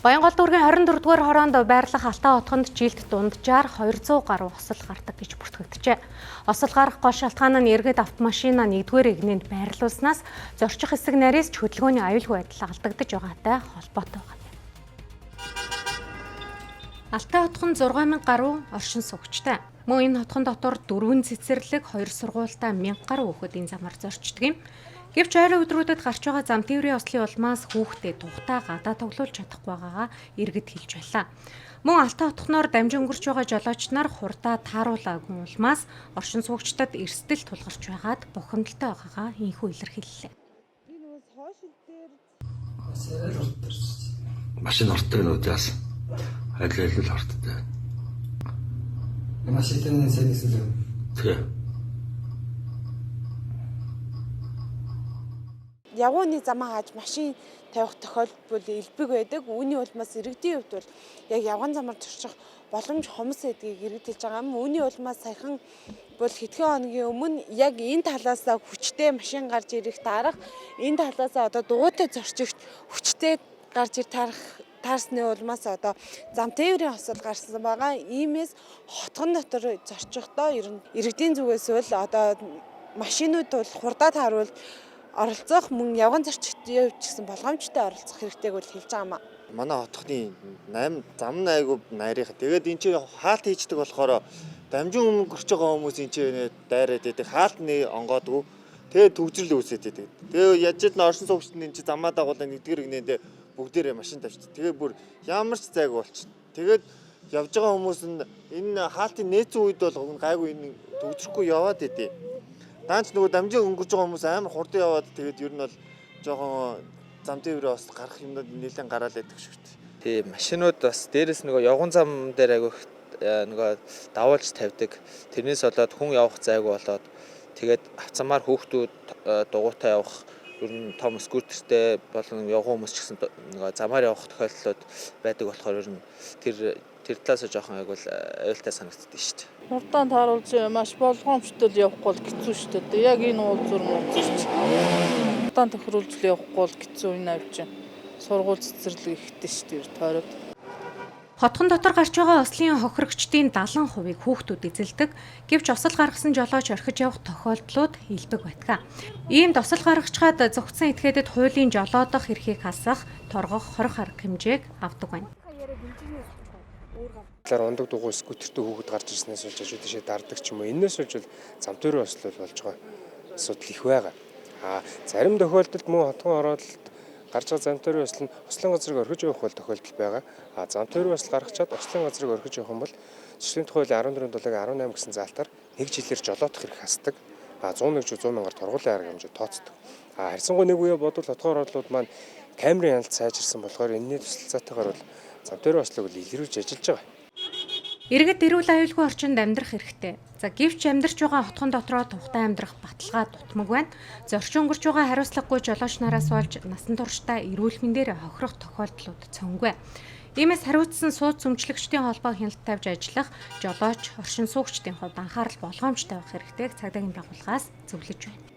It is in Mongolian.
Баянгол дүүргийн 24-р хороонд байрлах Алтай хотгонд жилд дунджаар 200 гаруй осол гардаг гэж бүртгэгджээ. Осол гарах гол шалтгаан нь иргэд автомашина 1-р игнэнд байрлуулснаас зорчих хэсэг нарийс ч хөдөлгөөний аюулгүй байдал алдагдаж байгаатай холбоотой байна. Алтай хотгон 6000 гаруй оршин суугчтай. Мөн энэ хотгон дотор 4 цэцэрлэг, 2 сургуультай 1000 гаруй хүүхэд энэ замаар зорчдөг юм. Гэвч ойрын өдрүүдэд гарч байгаа зам тээврийн ослын улмаас хүүхдэд тухтай гадаа тоглуулж чадахгүй байгаагаа иргэд хэлж байлаа. Мөн Алтай хотгоноор дамжин өнгөрч байгаа жолооч нар хурдаа тааруулаагүй улмаас оршин суугчдад эрсдэл тулгарч байгаад бухимдалтай байгаагаа инхүү илэрхийллээ. Машин ортой нүүдээс аль ортой. Машинын сайн эсвэл явгууны замаа хааж машин тавих тохиолдол элбэг байдаг. Үүний улмаас иргэдийн хувьд бол яг явган замаар зорчих боломж хомс гэдгийг иргэд хэлж байгаа юм. Үүний улмаас саяхан бол хэдхэн хоногийн өмнө яг энэ талаас хүчтэй машин гарч ирэх дарга энэ талаас одоо дугуйтай зорчигт хүчтэй гарч таарсны улмаас одоо зам тээврийн осол гарсан байгаа. Иймээс хотгон дотор зорчихдоо иргэдийн зүгээс бол одоо машинууд бол хурдаа тааруул оролцох мөн явган зорчигчдын хувьд ч гэсэн болгоомжтой оролцох хэрэгтэйг бол хэлж байгаа юм аа. Манай хотхны 8 зам айгуу нарийнх. Тэгээд эн чинь хаалт хийждэг болохоор дамжин өнгөрч байгаа хүмүүс эн чинь дайраад байдаг. Хаалт нэг онгоодгүй. Тэгээд төгжрөл үүсээд байдаг. Тэгээд яаж ч оршин суугчдын эн чинь замаа дагуулаа 1-р игнэндээ бүгдээрээ машин тавьчих. Тэгээд бүр ямар ч зайг болчих. Тэгээд явж байгаа хүмүүс нь энэ хаалтын нээцэн үед бол гайгүй энэ төгжрөхгүй яваад идэв. Даанч нөгөө дамжин өнгөрч байгаа хүмүүс амар хурдан яваад тэгээд ер нь бол жоохон зам тээврээ бас гарах юмнууд нэлээд гараал байдаг шүү дээ. Тийм машинууд бас дээрээс нөгөө явган зам дээр айгүйх нөгөө давуулж тавьдаг. Тэрнээс болоод хүн явах зайгүй болоод тэгээд авцамаар хүүхдүүд дугуйтай явах ер нь том скутертэй болон явган хүмүүс ч гэсэн нөгөө замаар явах тохиолдлууд байдаг болохоор ер нь тэр талаас жоохон айгуул аюултай санагддаг шүү дээ. Хурдан тааруулж маш болгоомжтой явахгүй бол хэцүү шүү дээ. Яг энэ уулзуур мууцч. Хурдан тохируулж явахгүй бол хэцүү энэ авч сургууль цэцэрлэг ихтэй шүү дээ тойроод. Хотгон дотор гарч байгаа ослын хохирогчдын 70% хүүхдүүд эзэлдэг. Гэвч осол гаргасан жолооч орхиж явах тохиолдлууд илбэг байдаг. Иймд осол гаргачаад зөвхөн этгээдэд хуулийн жолоодох эрхийг хасах, торгох, хорих арга хэмжээг авдаг байна. Ундаг дугуй скутертэй хүүхэд гарч ирснээс болж ажил тийшээ дардаг ч юм уу. Энээс болж зам тээврийн ослол болж байгаа асуудал их байгаа. Зарим тохиолдолд мөн хотгон оролт гарч байгаа зам тээврийн ослол нь ослын газрыг орхиж явах бол тохиолдол байгаа. Зам тээврийн осол гаргачаад ослын газрыг орхиж явах юм бол Жишээний тухай 14-7-18 гэсэн заалтаар 1 жилээр жолоодох хэрэг хасдаг. 101 100 мянгаар торгуулийн арга хэмжээ тооцдог. Харьцангуй нэг үе бодвол хотгоор орлууд маань камерын хяналт сайжирсан болохоор энэний туслалцаатайгаар бол зам тээврийн ослыг илрүүлж ажиллаж байгаа. Иргэд эрүүл аюулгүй орчинд амьдрах хэрэгтэй. Гэвч амьдарч байгаа хотгон дотроо тухтай амьдрах баталгаа дутмаг байна. Зорчин өнгөрч байгаа хариуцлагагүй жолооч нараас болж насан туршдаа эрүүл мэндээр хохирох тохиолдлууд цөөнгүй. Иймээс хариуцсан сууц өмчлөгчдийн холбоо хяналт тавьж ажиллах жолооч, оршин суугчдын хувьд анхаарал болгоомжтой байх хэрэгтэйг цагдаагийн байгууллагаас зөвлөж байна.